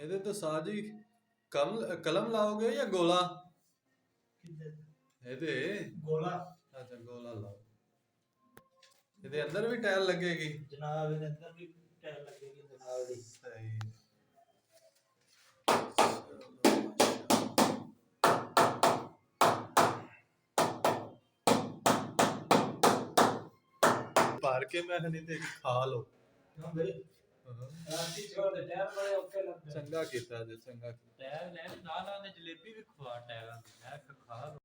ਇਹਦੇ ਤੋਂ ਸਾਜੀ ਕਲਮ ਲਾਓਗੇ ਜਾਂ ਗੋਲਾ? ਇਹਦੇ ਗੋਲਾ। ਅੱਛਾ ਗੋਲਾ ਲਾਓ। ਇਹਦੇ ਅੰਦਰ ਵੀ ਟਾਇਲ ਲੱਗੇਗੀ ਜਨਾਬ, ਇਹਦੇ ਅੰਦਰ ਵੀ ਟਾਇਲ ਲੱਗੇਗੀ ਜਨਾਬ ਦੀ। ਸਹੀ। ਭਰ ਕੇ ਮੈਂ ਨਹੀਂ ਤੇ ਖਾ ਲਓ। ਹਾਂ ਬਈ, ਰਾਤੀ ਛੋੜ ਦੇ ਟਾਇਲ ਬੜੇ ਔਖੇ ਲੱਗਦੇ। ਚੰਗਾ ਕੀਤਾ ਜੀ, ਚੰਗਾ ਕੀਤਾ। ਟਾਇਲ ਲੈ ਨਾਲ ਦੇ ਜਲੇਬੀ ਵੀ ਖਵਾ ਟਾਇਲਾਂ ਦੀ, ਲੈ ਖਾ ਲਓ।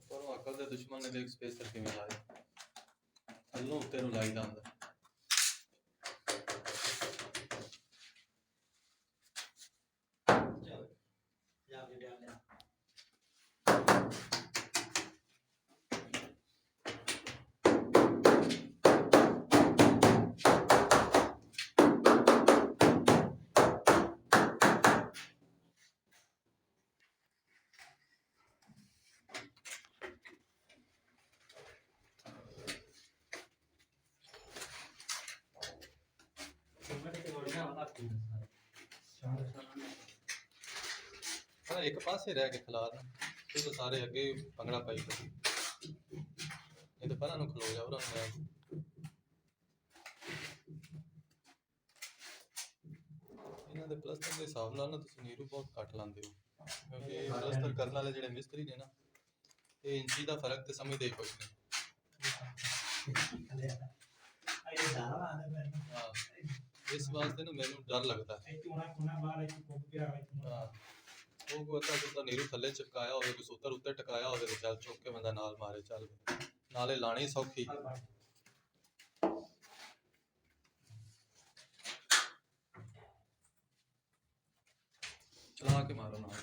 ਚਲੋ ਅਕਲ ਦੇ ਦੁਸ਼ਮਣ ਨੇ ਦੇਖ ਸਪੇਸਰ ਕਿਵੇਂ ਲਾਇਆ, ਥੱਲੋਂ ਉੱਤੇ ਨੂੰ ਲਾਈਦਾ ਹੁੰਦਾ। ਚਲ ਜਾ ਕੇ ਡਿਆ ਲਿਆ। ਇੱਕ ਪਾਸੇ ਰਹਿ ਕੇ ਖਿਲਾਰ ਇਹ ਤਾਂ ਸਾਰੇ ਅੱਗੇ ਭੰਗੜਾ ਪਾਈ ਬੈਠੇ। ਇਹ ਤਾਂ ਪਰਾਂ ਨੂੰ ਖਲੋ ਜਾ, ਉਹਨਾਂ ਨੂੰ ਲੈ ਇਹਨਾਂ ਦੇ ਪਲਸਤਰ ਦੇ ਹਿਸਾਬ ਨਾਲ ਨਾ ਤੁਸੀਂ ਨੀਰੂ ਬਹੁਤ ਘੱਟ ਲਾਉਂਦੇ ਹੋ, ਕਿਉਂਕਿ ਇਹ ਪਲਸਤਰ ਕਰਨ ਵਾਲੇ ਜਿਹੜੇ ਮਿਸਤਰੀ ਨੇ ਨਾ, ਇਹ ਇੰਚੀ ਦਾ ਫਰਕ ਤੇ ਸਮਝਦੇ ਹੀ ਕੁਛ ਨਹੀਂ। ਹਾਂ, ਇਸ ਵਾਸਤੇ ਨਾ ਮੈਨੂੰ ਡਰ ਲੱਗਦਾ ਹੈ। ਉਹ ਕੋਈ ਨੀਰੂ ਥੱਲੇ ਚਿਪਕਾਇਆ ਹੋਵੇ, ਕੋਈ ਸੂਤਰ ਉੱਤੇ ਟਕਾਇਆ ਹੋਵੇ ਤੇ ਚੱਲ ਚੁੱਕ ਕੇ ਬੰਦਾ ਨਾਲ ਮਾਰੇ ਚੱਲ, ਨਾਲੇ ਲਾਣੀ ਸੌਖੀ। ਚਲਾ ਕੇ ਮਾਰੋ ਨਾਲ।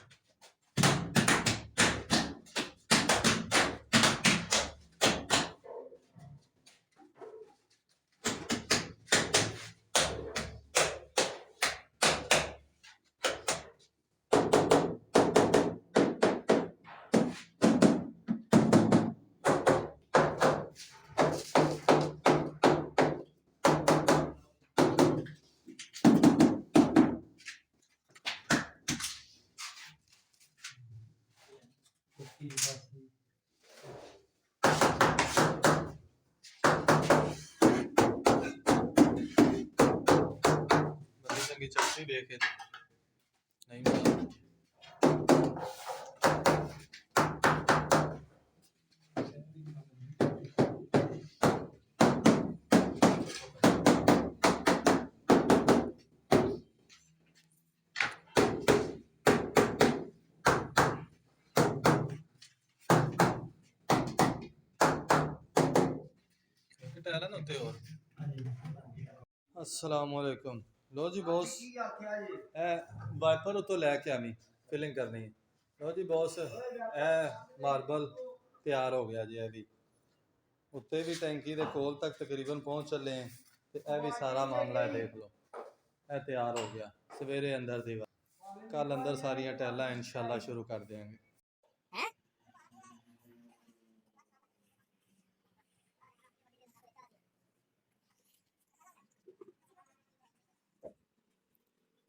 चंगी चटनी देखे नहीं मिला। अस्सलाम वालेकुम। लो जी बॉस, वाइपर उतो लैके आवी, फिलिंग करनी है। ਲਓ ਜੀ ਬੌਸ, ਇਹ ਮਾਰਬਲ ਤਿਆਰ ਹੋ ਗਿਆ ਜੀ। ਇਹ ਵੀ ਉੱਤੇ ਵੀ ਟੈਂਕੀ ਦੇ ਕੋਲ ਤੱਕ ਤਕਰੀਬਨ ਪਹੁੰਚ ਚੱਲੇ हैं ਤੇ ਇਹ ਵੀ ਸਾਰਾ ਮਾਮਲਾ ਹੈ, ਦੇਖ ਲਓ ਇਹ ਤਿਆਰ ਹੋ ਗਿਆ। ਸਵੇਰੇ ਅੰਦਰ ਦੀ ਕੱਲ ਅੰਦਰ ਸਾਰੀਆਂ ਟੈਲਾਂ इंशाल्लाह शुरू कर देंगे।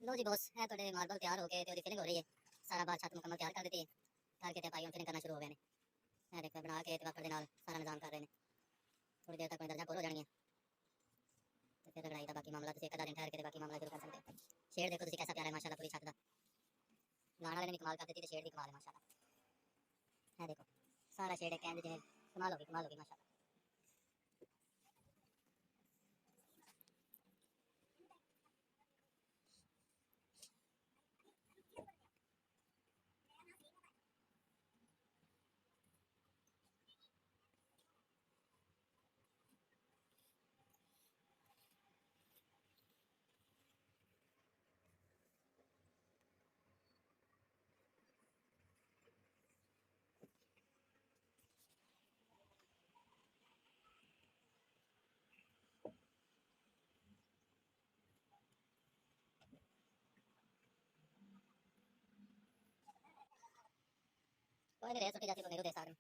लो जी बॉस, है थोड़े मार्बल तैयार हो गए, फिलिंग हो रही है। सारा बार छत मुकम्मल तैयार कर दी है। तार के पाई फिलिंग करना शुरू हो गए हैं। देखो बना के वापर नाल सारा निजाम कर रहे हैं। थोड़ी देर तक दर्जा पूरा हो जानी है तो फिर लड़ाई का बाकी मामला एक आधा दिन ठहर के बाकी मामला शुरू कर सकते हैं। शेड देखो तुम कैसा प्यारा है माशाल्लाह, पूरी छत का लाने वाले ने भी कमाल कर दी, शेड भी कमाल है माशाल्लाह। है देखो सारा शेड है, कहते जिन्हें कमाल होगी माशाल्लाह। कोई नहीं रह सकती जाती तो मेरे दे सारे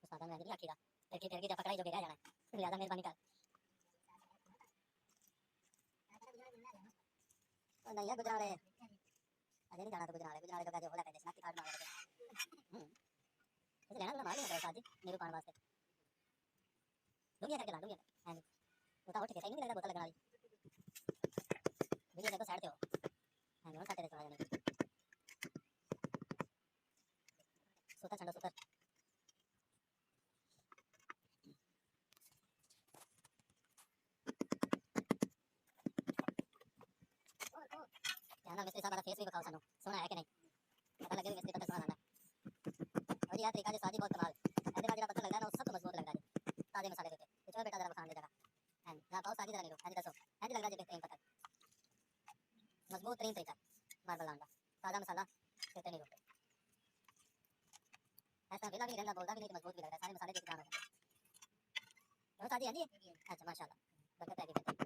साधन में नहीं आखिरा फिर की पकड़ाई जो भी रह जाना है। लिहाजा मेहरबानी कर नहीं है गुजराले अजय नहीं जाना तो गुजराले तो कहते होला कहते स्नैक कार्ड मांग रहे इसे लेना मार लिया शादी नीरू पान वास्ते दुनिया करके ला दुनिया हां वो तो उठ के सही नहीं लगता बोतल लगना वाली दुनिया देखो साइड पे हो हां नोट काटे चला जाने सुतर छंडो सुतर मिस्त्री साहब फेस भी बताओ सानू सोना है कि नहीं पता लगे मिस्त्री पता सोना आंदा और यार तरीका जो साजी बहुत कमाल ऐसे का जरा पता लगदा है ना सब तो मजबूत लगदा है ताजे मसाले देते तो चलो बेटा जरा खाने दे जगह हैं ना पाओ साजी जरा नीरो हैं दसो हैं लग रहा है बेहतरीन पता मजबूत तरीन तरीका मार्बल आंदा ताजा मसाला कहते नीरो ऐसा वेला भी रहंदा बोलदा भी नहीं मजबूत भी लगदा सारे मसाले देख के काम हो जाता है साजी है जी अच्छा माशाल्लाह बरकत है।